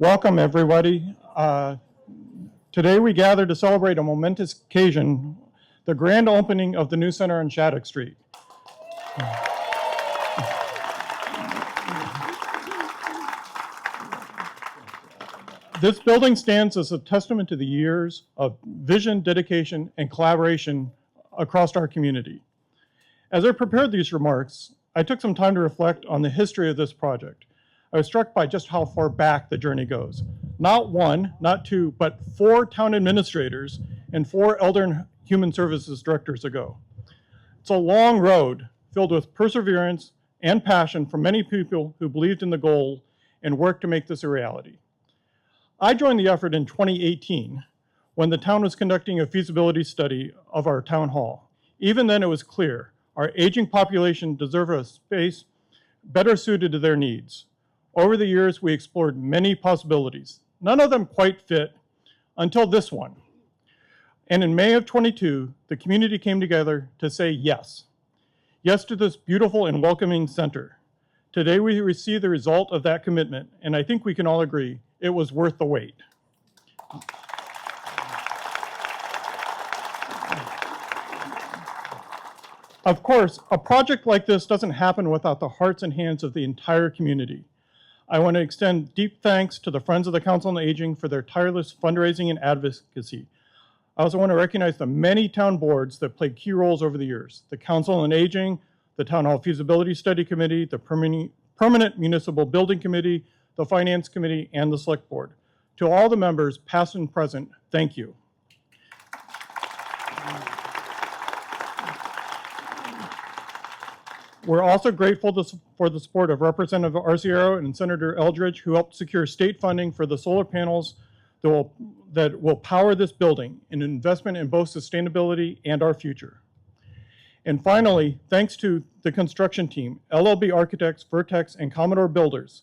Welcome, everybody. Today we gather to celebrate a momentous occasion, the grand opening of the new center on Shattuck Street. This building stands as a testament to the years of vision, dedication, and collaboration across our community. As I prepared these remarks, I took some time to reflect on the history of this project. I was struck by just how far back the journey goes. Not one, not two, but 4 town administrators and 4 Elder and Human Services directors ago. It's a long road filled with perseverance and passion from many people who believed in the goal and worked to make this a reality. I joined the effort in 2018 when the town was conducting a feasibility study of our town hall. Even then it was clear our aging population deserved a space better suited to their needs. Over the years, we explored many possibilities. None of them quite fit until this one. And in May of 22, the community came together to say yes. Yes to this beautiful and welcoming center. Today we receive the result of that commitment, and I think we can all agree it was worth the wait. Of course, a project like this doesn't happen without the hearts and hands of the entire community. I want to extend deep thanks to the Friends of the Council on Aging for their tireless fundraising and advocacy. I also want to recognize the many town boards that played key roles over the years: the Council on Aging, the Town Hall Feasibility Study Committee, the Permanent Municipal Building Committee, the Finance Committee, and the Select Board. To all the members, past and present, thank you. We're also grateful for the support of Representative Arciero and Senator Eldridge, who helped secure state funding for the solar panels that will power this building, an investment in both sustainability and our future. And finally, thanks to the construction team, LLB Architects, Vertex, and Commodore Builders.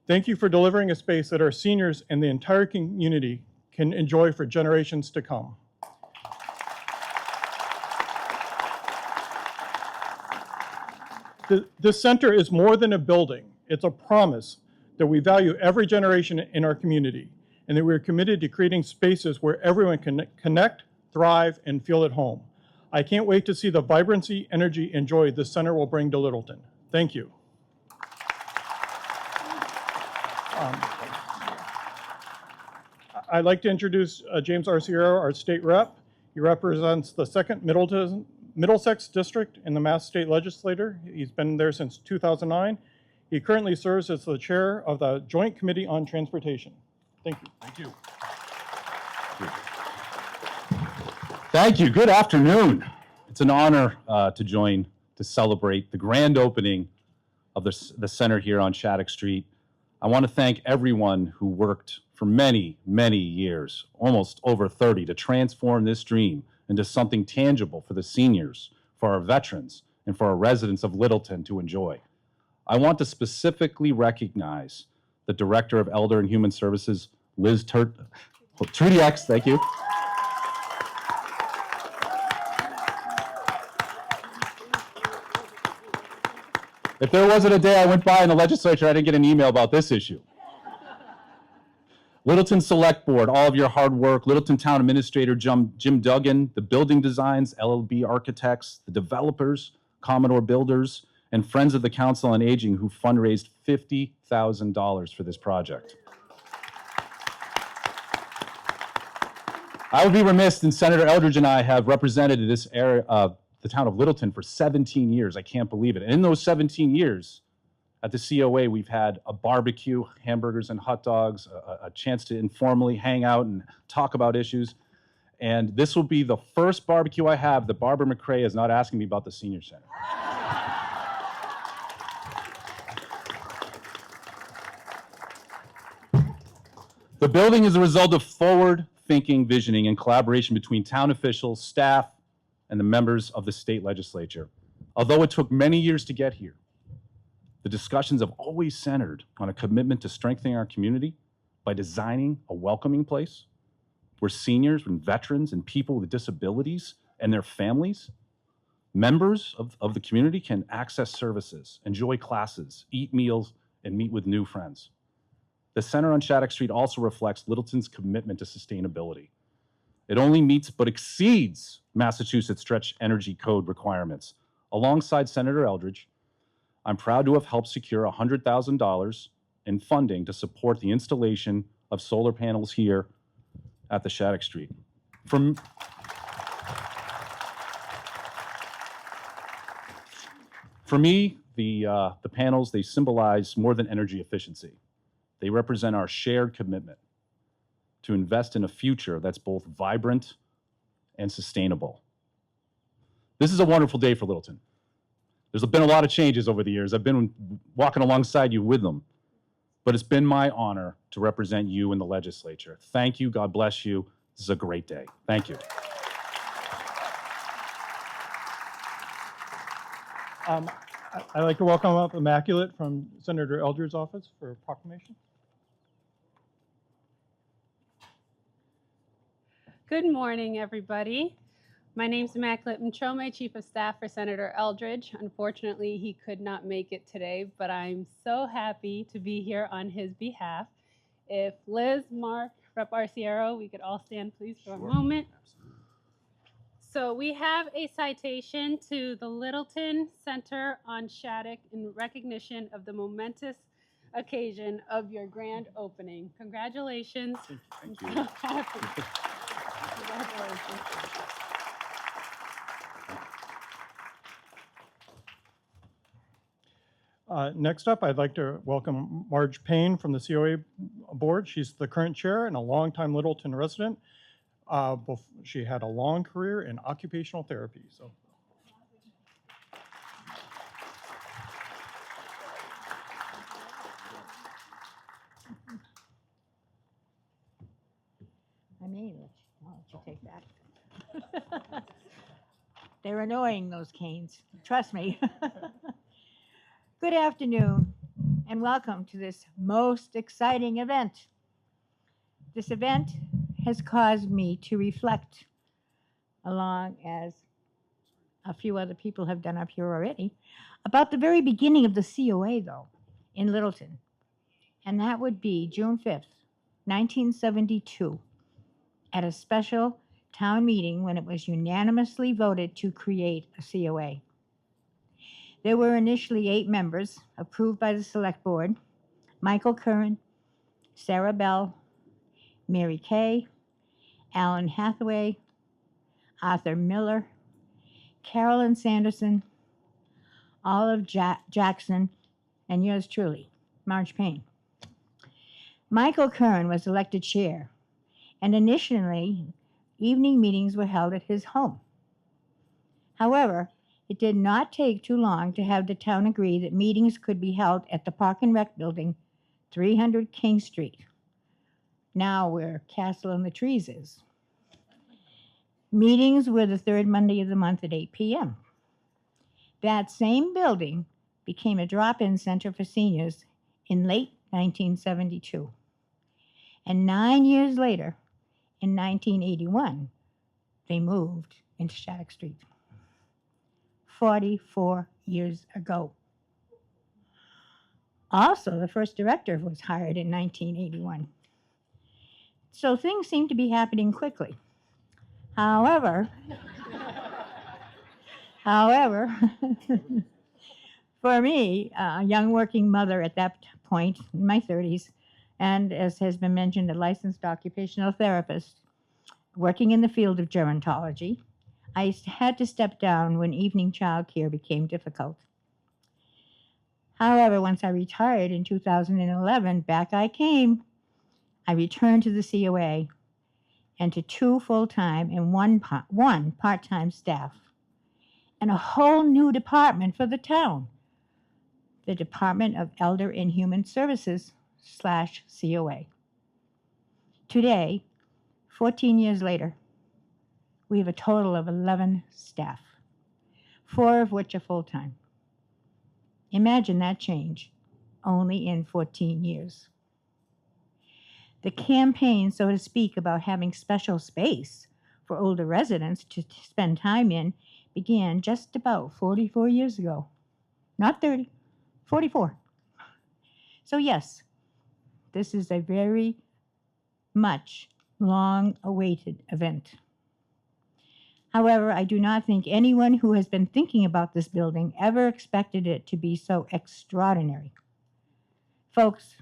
Thank you for delivering a space that our seniors and the entire community can enjoy for generations to come. This center is more than a building. It's a promise that we value every generation in our community and that we're committed to creating spaces where everyone can connect, thrive, and feel at home. I can't wait to see the vibrancy, energy, and joy this center will bring to Littleton. Thank you. I'd like to introduce James Arciero, our state rep. He represents the 2nd Middlesex District in the Mass State Legislature. He's been there since 2009. He currently serves as the chair of the Joint Committee on Transportation. Thank you. Thank you. Thank you. Good afternoon. It's an honor to join to celebrate the grand opening of the center here on Shattuck Street. I want to thank everyone who worked for many, many years, almost over 30, to transform this dream into something tangible for the seniors, for our veterans, and for our residents of Littleton to enjoy. I want to specifically recognize the Director of Elder and Human Services, Liz Trudy X, thank you. If there wasn't a day I went by in the legislature, I didn't get an email about this issue. Littleton Select Board, all of your hard work, Littleton Town Administrator Jim Duggan, the building designs, LLB Architects, the developers, Commodore Builders, and Friends of the Council on Aging who fundraised $50,000 for this project. I would be remiss, and Senator Eldridge and I have represented this area of the town of Littleton for 17 years. I can't believe it. And in those 17 years, at the COA, we've had a barbecue, hamburgers and hot dogs, a chance to informally hang out and talk about issues. And this will be the first barbecue I have that Barbara McCrae is not asking me about the senior center. The building is a result of forward-thinking visioning and collaboration between town officials, staff, and the members of the state legislature. Although it took many years to get here, the discussions have always centered on a commitment to strengthening our community by designing a welcoming place where seniors and veterans and people with disabilities and their families, members of the community, can access services, enjoy classes, eat meals, and meet with new friends. The center on Shattuck Street also reflects Littleton's commitment to sustainability. It only meets but exceeds Massachusetts stretch energy code requirements. Alongside Senator Eldridge, I'm proud to have helped secure $100,000 in funding to support the installation of solar panels here at the Shattuck Street. For me, the panels, they symbolize more than energy efficiency. They represent our shared commitment to invest in a future that's both vibrant and sustainable. This is a wonderful day for Littleton. There's been a lot of changes over the years. I've been walking alongside you with them, but it's been my honor to represent you in the legislature. Thank you. God bless you. This is a great day. Thank you. I'd like to welcome up Immaculate from Senator Eldridge's office for a proclamation. Good morning, everybody. My name is Immaculate Mchome, Chief of Staff for Senator Eldridge. Unfortunately, he could not make it today, but I'm so happy to be here on his behalf. If Liz, Mark, Rep. Arciero, we could all stand, please, for a moment. So we have a citation to the Littleton Center on Shattuck in recognition of the momentous occasion of your grand opening. Congratulations. Thank you. I'm so happy. Congratulations. Next up, I'd like to welcome Marge Payne from the COA board. She's the current chair and a longtime Littleton resident. She had a long career in occupational therapy. So, I mean, I'll let you take that. They're annoying, those canes. Trust me. Good afternoon, and welcome to this most exciting event. This event has caused me to reflect, along as a few other people have done up here already, about the very beginning of the COA, though, in Littleton. And that would be June 5th, 1972, at a special town meeting when it was unanimously voted to create a COA. There were initially 8 members approved by the Select Board: Michael Curran, Sarah Bell, Mary Kay, Alan Hathaway, Arthur Miller, Carolyn Sanderson, Olive Jackson, and yours truly, Marge Payne. Michael Curran was elected chair, and initially, evening meetings were held at his home. However, it did not take too long to have the town agree that meetings could be held at the Park and Rec Building, 300 King Street, now where Castle in the Trees is. Meetings were the third Monday of the month at 8 p.m. That same building became a drop-in center for seniors in late 1972. And 9 years later, in 1981, they moved into Shattuck Street. 44 years ago. Also, the first director was hired in 1981. So things seem to be happening quickly. However, for me, a young working mother at that point, in my 30s, and as has been mentioned, a licensed occupational therapist, working in the field of gerontology, I had to step down when evening childcare became difficult. However, once I retired in 2011, back I came. I returned to the COA and to 2 full-time and one part-time staff, and a whole new department for the town, the Department of Elder and Human Services /COA. Today, 14 years later, we have a total of 11 staff, 4 of which are full-time. Imagine that change, only in 14 years. The campaign, so to speak, about having special space for older residents to spend time in began just about 44 years ago. Not 30, 44. So yes, this is a very much long-awaited event. However, I do not think anyone who has been thinking about this building ever expected it to be so extraordinary. Folks,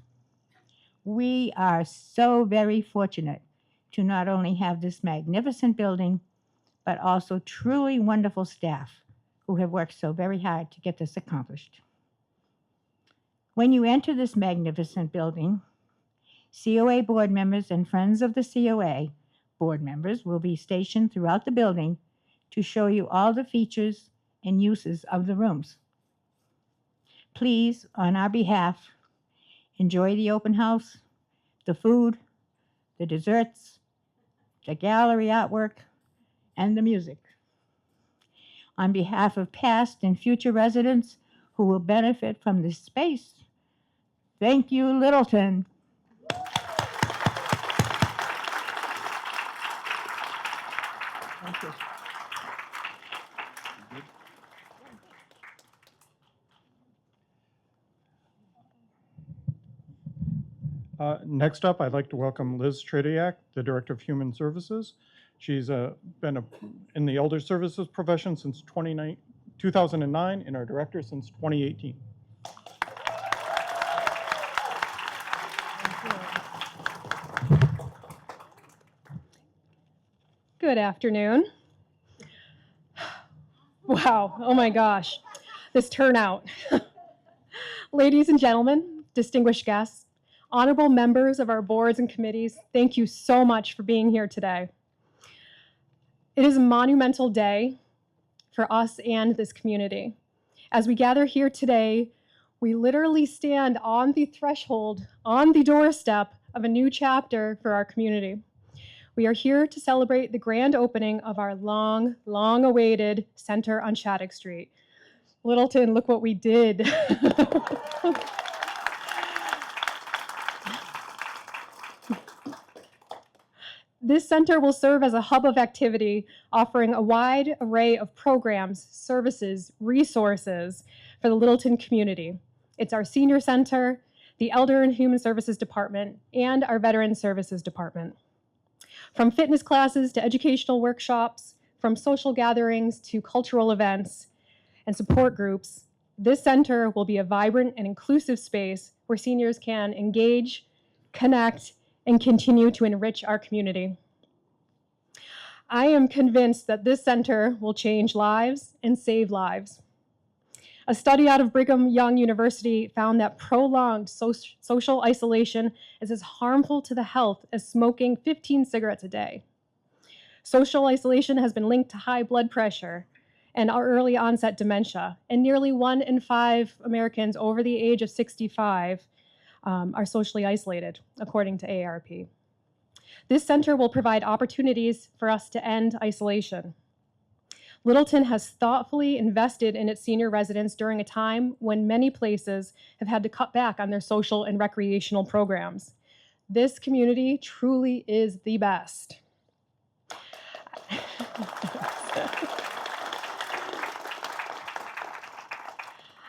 we are so very fortunate to not only have this magnificent building, but also truly wonderful staff who have worked so very hard to get this accomplished. When you enter this magnificent building, COA board members and friends of the COA board members will be stationed throughout the building to show you all the features and uses of the rooms. Please, on our behalf, enjoy the open house, the food, the desserts, the gallery artwork, and the music. On behalf of past and future residents who will benefit from this space, thank you, Littleton. Thank you. Next up, I'd like to welcome Liz Trediak, the Director of Human Services. She's been in the elder services profession since 2009 and our director since 2018. Good afternoon. Wow, oh my gosh, this turnout. Ladies and gentlemen, distinguished guests, honorable members of our boards and committees, thank you so much for being here today. It is a monumental day for us and this community. As we gather here today, we literally stand on the threshold, on the doorstep of a new chapter for our community. We are here to celebrate the grand opening of our long, long-awaited center on Shattuck Street. Littleton, look what we did. This center will serve as a hub of activity, offering a wide array of programs, services, resources for the Littleton community. It's our senior center, the Elder and Human Services Department, and our Veteran Services Department. From fitness classes to educational workshops, from social gatherings to cultural events and support groups, this center will be a vibrant and inclusive space where seniors can engage, connect, and continue to enrich our community. I am convinced that this center will change lives and save lives. A study out of Brigham Young University found that prolonged social isolation is as harmful to the health as smoking 15 cigarettes a day. Social isolation has been linked to high blood pressure and early onset dementia, and nearly 1 in 5 Americans over the age of 65 are socially isolated, according to AARP. This center will provide opportunities for us to end isolation. Littleton has thoughtfully invested in its senior residents during a time when many places have had to cut back on their social and recreational programs. This community truly is the best.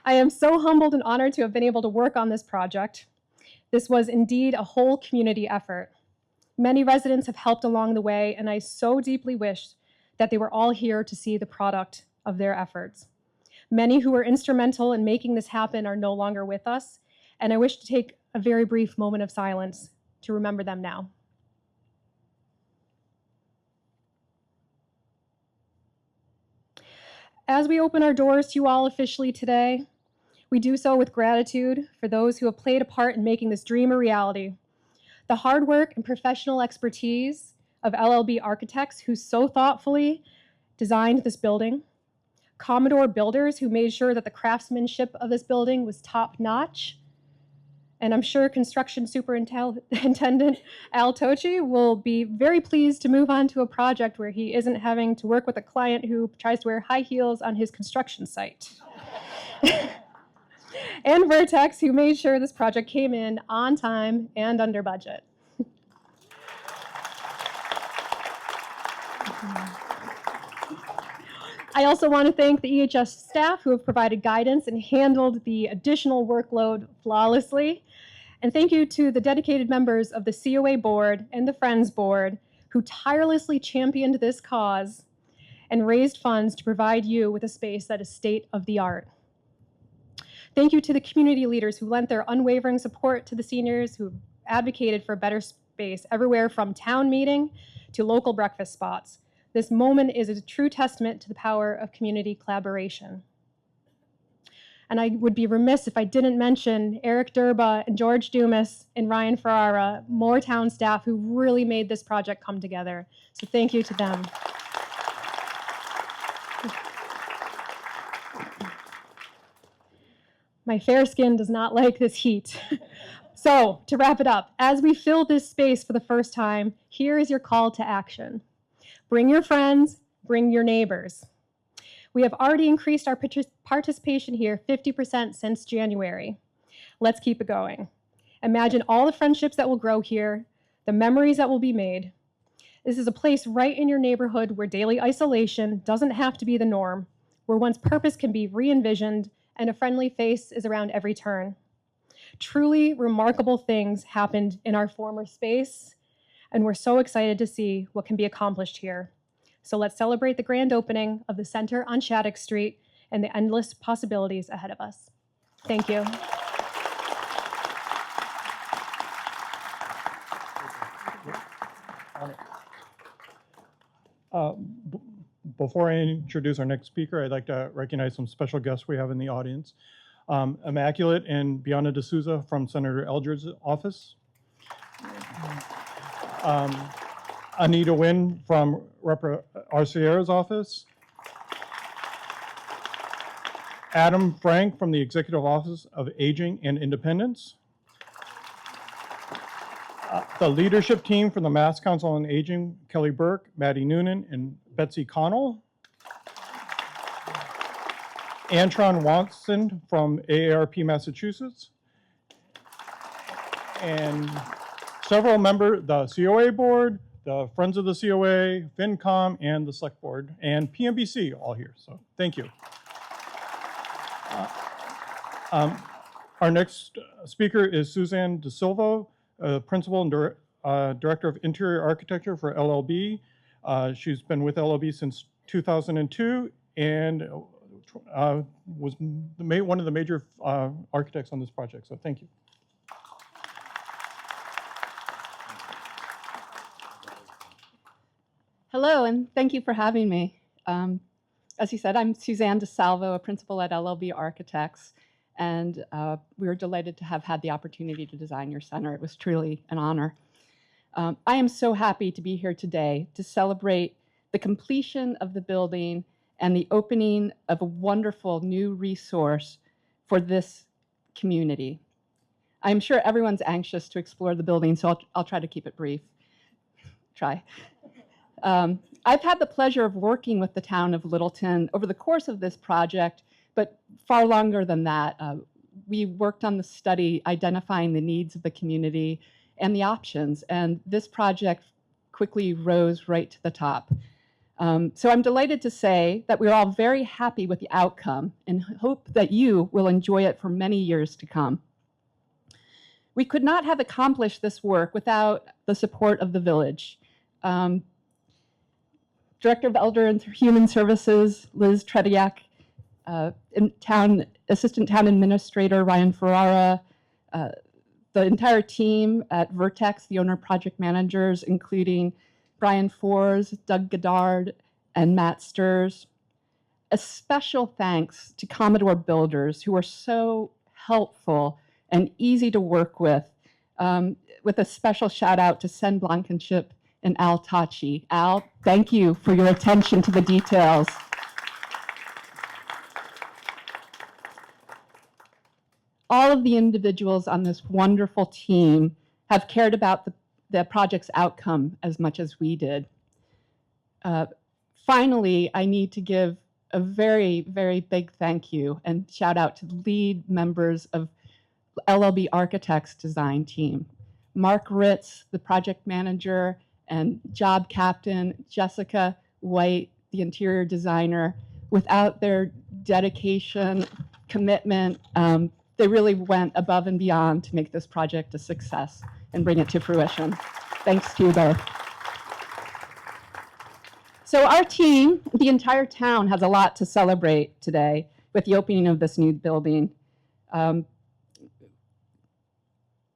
I am so humbled and honored to have been able to work on this project. This was indeed a whole community effort. Many residents have helped along the way, and I so deeply wish that they were all here to see the product of their efforts. Many who were instrumental in making this happen are no longer with us, and I wish to take a very brief moment of silence to remember them now. As we open our doors to you all officially today, we do so with gratitude for those who have played a part in making this dream a reality. The hard work and professional expertise of LLB architects who so thoughtfully designed this building, Commodore builders who made sure that the craftsmanship of this building was top-notch, and I'm sure construction superintendent Al Tochi will be very pleased to move on to a project where he isn't having to work with a client who tries to wear high heels on his construction site. And Vertex, who made sure this project came in on time and under budget. I also want to thank the EHS staff who have provided guidance and handled the additional workload flawlessly. And thank you to the dedicated members of the COA board and the Friends board who tirelessly championed this cause and raised funds to provide you with a space that is state of the art. Thank you to the community leaders who lent their unwavering support to the seniors, who advocated for a better space everywhere from town meeting to local breakfast spots. This moment is a true testament to the power of community collaboration. And I would be remiss if I didn't mention Eric Durba and George Dumas and Ryan Ferrara, more town staff who really made this project come together. So thank you to them. My fair skin does not like this heat. So to wrap it up, as we fill this space for the first time, here is your call to action. Bring your friends, bring your neighbors. We have already increased our participation here 50% since January. Let's keep it going. Imagine all the friendships that will grow here, the memories that will be made. This is a place right in your neighborhood where daily isolation doesn't have to be the norm, where one's purpose can be re-envisioned and a friendly face is around every turn. Truly remarkable things happened in our former space, and we're so excited to see what can be accomplished here. So let's celebrate the grand opening of the center on Shattuck Street and the endless possibilities ahead of us. Thank you. Before I introduce our next speaker, I'd like to recognize some special guests we have in the audience. Immaculate and Bianna D'Souza from Senator Eldredge's office. Anita Nguyen from Rep. Arciera's office. Adam Frank from the Executive Office of Aging and Independence. The leadership team from the Mass Council on Aging, Kelly Burke, Maddie Noonan, and Betsy Connell. Antron Watson from AARP Massachusetts. And several members, the COA board, the Friends of the COA, FinCom, and the Select Board, and PMBC all here, so thank you. Our next speaker is Suzanne De Silva, Principal and Director of Interior Architecture for LLB. She's been with LLB since 2002 and was one of the major architects on this project, so thank you. Hello, and thank you for having me. As you said, I'm Suzanne DeSalvo, a principal at LLB Architects, and we were delighted to have had the opportunity to design your center. It was truly an honor. I am so happy to be here today to celebrate the completion of the building and the opening of a wonderful new resource for this community. I'm sure everyone's anxious to explore the building, so I'll try to keep it brief. Try. I've had the pleasure of working with the town of Littleton over the course of this project, but far longer than that. We worked on the study identifying the needs of the community and the options, and this project quickly rose right to the top. So I'm delighted to say that we're all very happy with the outcome and hope that you will enjoy it for many years to come. We could not have accomplished this work without the support of the village. Director of Elder and Human Services, Liz Tretiak, Assistant Town Administrator, Ryan Ferrara, the entire team at Vertex, the owner project managers, including Brian Fors, Doug Goddard, and Matt Sturz. A special thanks to Commodore Builders, who are so helpful and easy to work with a special shout out to Sen Blankenship and Al Tachi. Al, thank you for your attention to the details. All of the individuals on this wonderful team have cared about the project's outcome as much as we did. Finally, I need to give a very, very big thank you and shout out to the lead members of LLB Architects design team. Mark Ritz, the project manager, and job captain, Jessica White, the interior designer. Without their dedication, commitment, They really went above and beyond to make this project a success and bring it to fruition. Thanks to you both. So our team, the entire town, has a lot to celebrate today with the opening of this new building.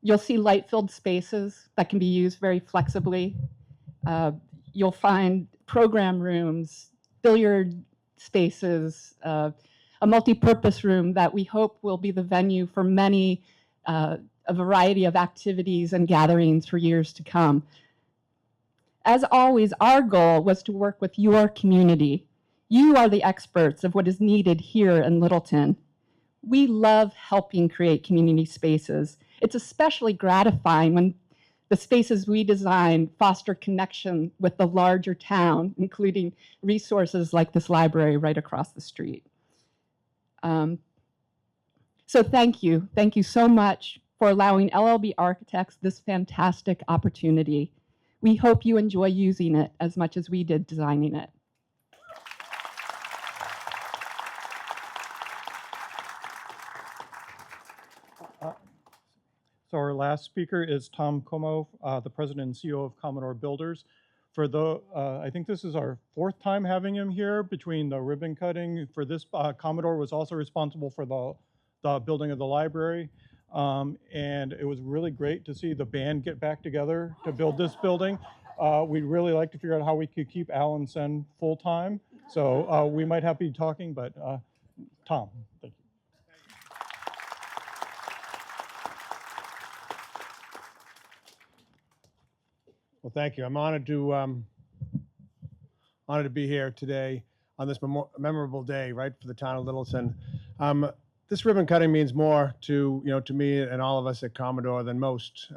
You'll see light-filled spaces that can be used very flexibly. You'll find program rooms, billiard spaces, a multi-purpose room that we hope will be the venue for many, a variety of activities and gatherings for years to come. As always, our goal was to work with your community. You are the experts of what is needed here in Littleton. We love helping create community spaces. It's especially gratifying when the spaces we design foster connection with the larger town, including resources like this library right across the street. So thank you. Thank you so much for allowing LLB Architects this fantastic opportunity. We hope you enjoy using it as much as we did designing it. So our last speaker is Tom Como, the president and CEO of Commodore Builders. I think this is our fourth time having him here between the ribbon cutting. For this, Commodore was also responsible for the building of the library. And it was really great to see the band get back together to build this building. We'd really like to figure out how we could keep Alan Sen full-time. So we might have to be talking, but Tom, thank you. Well, thank you. I'm honored to be here today on this memorable day, right, for the town of Littleton. This ribbon cutting means more to me and all of us at Commodore than most.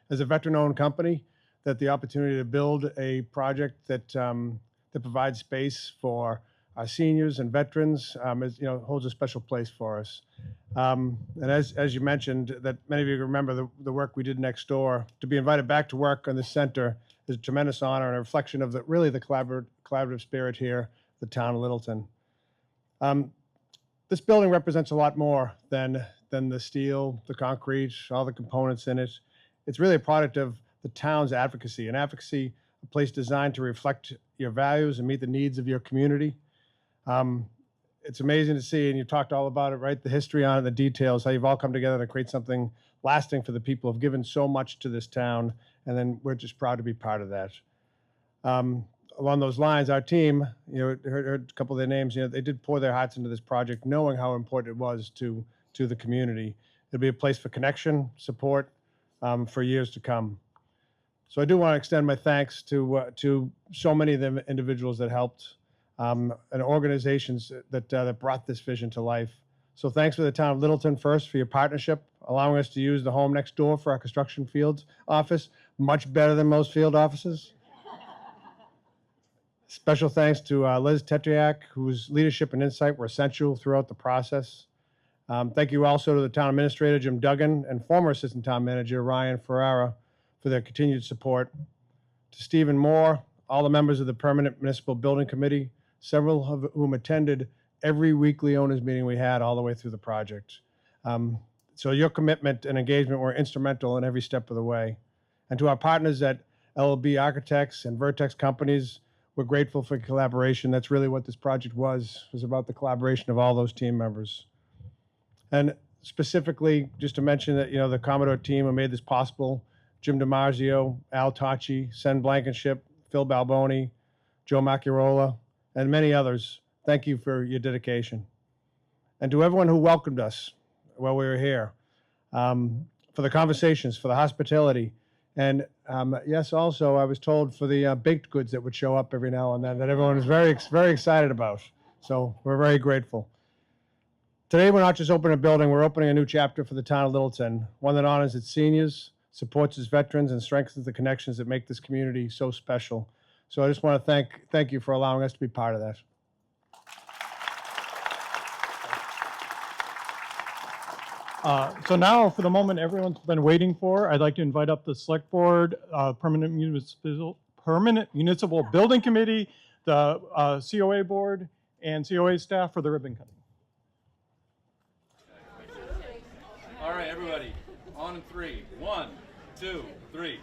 As a veteran-owned company, that the opportunity to build a project that provides space for our seniors and veterans holds a special place for us. And as you mentioned, that many of you remember the work we did next door. To be invited back to work on this center is a tremendous honor and a reflection of the collaborative spirit here, the town of Littleton. This building represents a lot more than the steel, the concrete, all the components in it. It's really a product of the town's advocacy, a place designed to reflect your values and meet the needs of your community. It's amazing to see, and you talked all about it, right? The history on it, the details, how you've all come together to create something lasting for the people who've given so much to this town, and then we're just proud to be part of that. Along those lines, our team, heard a couple of their names, they did pour their hearts into this project, knowing how important it was to the community. It'll be a place for connection, support, for years to come. So I do want to extend my thanks to so many of the individuals that helped, and organizations that brought this vision to life. So thanks to the town of Littleton first for your partnership, allowing us to use the home next door for our construction fields office, much better than most field offices. Special thanks to Liz Tetriak, whose leadership and insight were essential throughout the process. Thank you also to the town administrator, Jim Duggan, and former assistant town manager, Ryan Ferrara, for their continued support. To Stephen Moore, all the members of the Permanent Municipal Building Committee, several of whom attended every weekly owners meeting we had all the way through the project. So your commitment and engagement were instrumental in every step of the way. And to our partners at LLB Architects and Vertex Companies, we're grateful for collaboration. That's really what this project was about the collaboration of all those team members. And specifically, just to mention that, the Commodore team who made this possible, Jim DiMarzio, Al Tacci, Sen Blankenship, Phil Balboni, Joe Macchiarola, and many others, thank you for your dedication. And to everyone who welcomed us while we were here, for the conversations, for the hospitality, and yes, also I was told for the baked goods that would show up every now and then that everyone is very, very excited about. So we're very grateful. Today, we're not just opening a building, we're opening a new chapter for the town of Littleton, one that honors its seniors, supports its veterans, and strengthens the connections that make this community so special. So I just want to thank you for allowing us to be part of that. So now, for the moment everyone's been waiting for, I'd like to invite up the Select Board, Permanent Municipal Building Committee, the COA Board, and COA staff for the ribbon cutting. All right, everybody, on in 3. 1, 2, 3.